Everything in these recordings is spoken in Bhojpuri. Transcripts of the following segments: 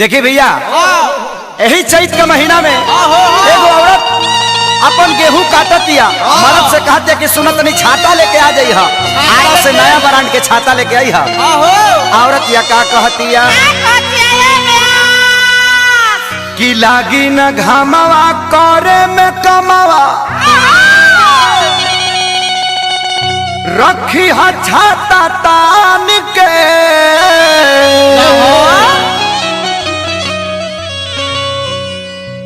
देखिए भैया यही चैत के महीना में एगो औरत अपन गेहूं काटतिया मर्द से कहते कि सुनत नहीं छाता लेके आ जाइए आरा से नया ब्रांड के छाता लेके आई औरत या का कहतिया कि लागी न घामवा करे में कमावा रखी हा छाता तान के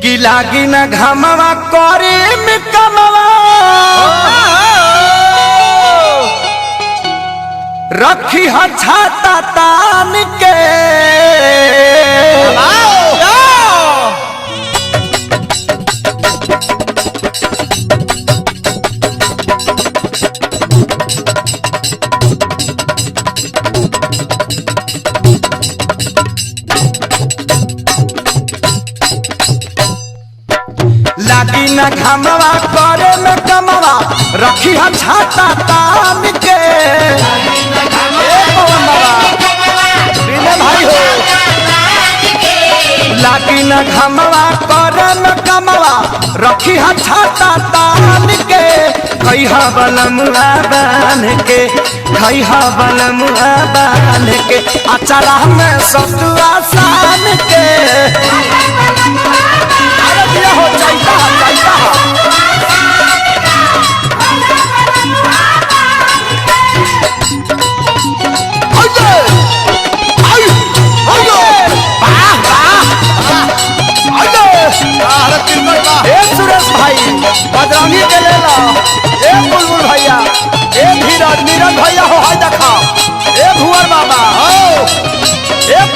कि लागी न घामवा करे में कमावा रखी हा छाता तान के लागी न घामवा करे में कमवा रखी हा छाता तान के भाई हो लागी न घामवा करे में कमवा रखी हा छाता तान के खैहा बलमुआ बान के खैहा बलमुआ बान के अचारा में सतुआ सान के हो चाहता सुरेश भाई बदरानी के ले ला बुलबुल भैया धीरज नीरज भैया हो हाय देखा भुवर बाबा हो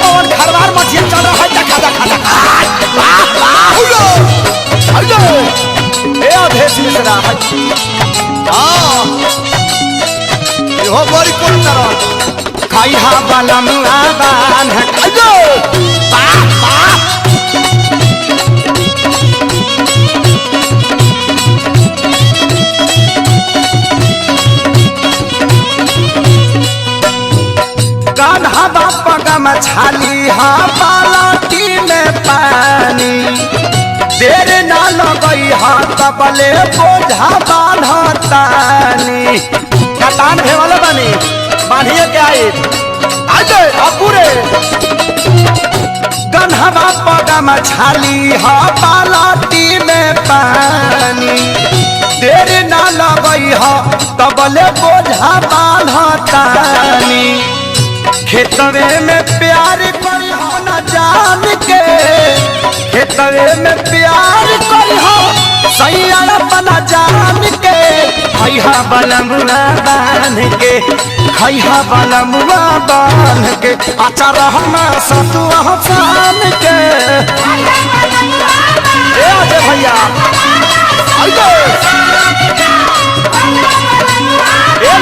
पवन खरवार मछली चल रहा है देखा देखा देखा अभेश मिश्रा हो बड़ी कौन तरह खैहा बलमुआ बान कान्हा बापा का मछली हा बालाटी में पानी देर ना लगई हा तबले बोझा बांधतानी कटान भे वाला बनी बांधिए के आई आजे अपूरे कान्हा पगा मछली हा बालाटी में पानी देर ना लगई हा तबले बोझा बांधतानी खेतवे में प्यार करी हो न जान के खेतवे में प्यार करी हो सैया बना जान के खैहा बलमुआ बान के खैहा बलमुआ बान के अचार हम सतुआ सान के भैया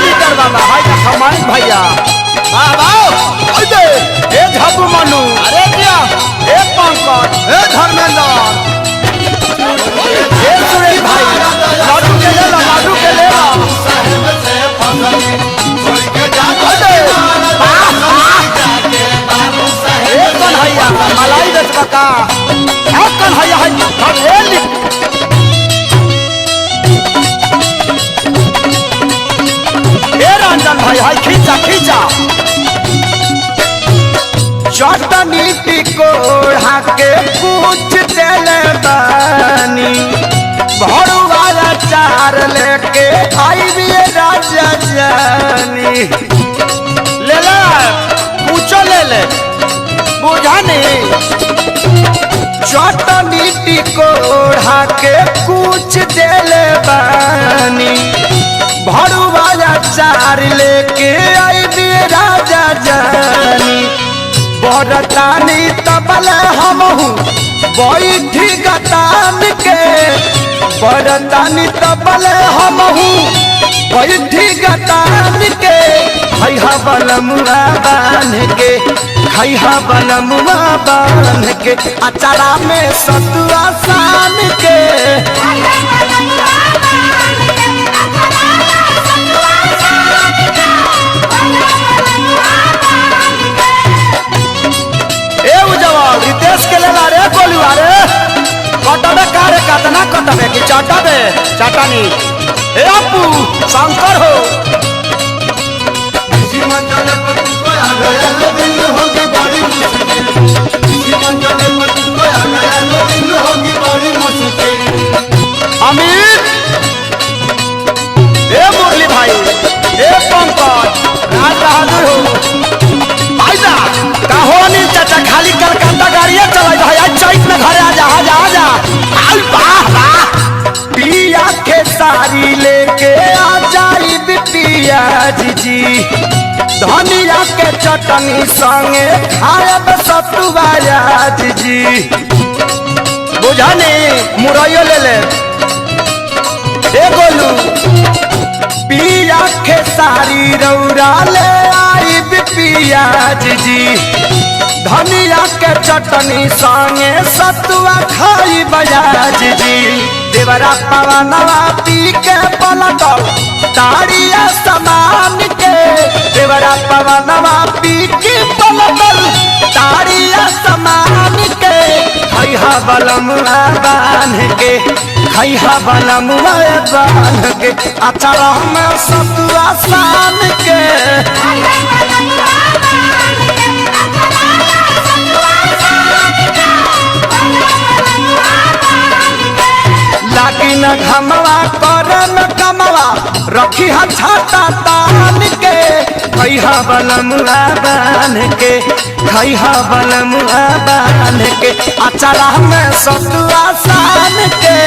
लीटर बाबा भाई खमाई भैया झबू मनु अरे क्या पंकज धर्मेंद्र सुरेश भाई लाडू के ले ला लाडू के ले ला कन्हैया मलाई बेचबा का कन्हैया रंजन भाई हाय खींचा खींचा चटनी टिकोड़ा के पूछ देले बानी भरुआ चार लेके आई भी राजा जानी ले ले पूछो ले ले बुझा नहीं चटनी टिकोड़ा के पूछ देले बानी भरुआ चार लेके आई भी राजा जानी बरतानी तबल हमहू बैठी गतान के बरतानी तबल हमहू बैठी गतान के खैहा बलमुआ बान के खैहा बलमुआ बान के अचारा में सतुआ सान के जवाब चाटा दे चाटानी ए अपू शंकर हो अमित ए मुरली भाई ए पंकज राज बहादुर हो आजा का हो अनिल चाचा खाली कलकत्ता गाड़ियां चला भाई आज चैत में घरे आजा आजा आजा आई वाह वाह पिया के सारी लेके आ जाई बिटिया जी धनिया के चटनी संगे खायब सतुआ जी बुझानी मुरैयो ले ले ए गोलू पिया के सारी रौरा ले आई बिपिया जी धनिया के चटनी संगे सतुआ खाई बजाज जी देवरा पवनवा पी के पलटल ताड़िया समान के देवरा पवनवा पी के पलटल ताड़िया समान के खैहा बलमुआ बांध के खैहा बलमुआ बांध के अचल में सतुआ सान के लागी न घमवा करम कमवा रखी हा छाता तान के खैहा बलमुआ बांध के खैहा बलमुआ बांध के अचला में सतुआ सान के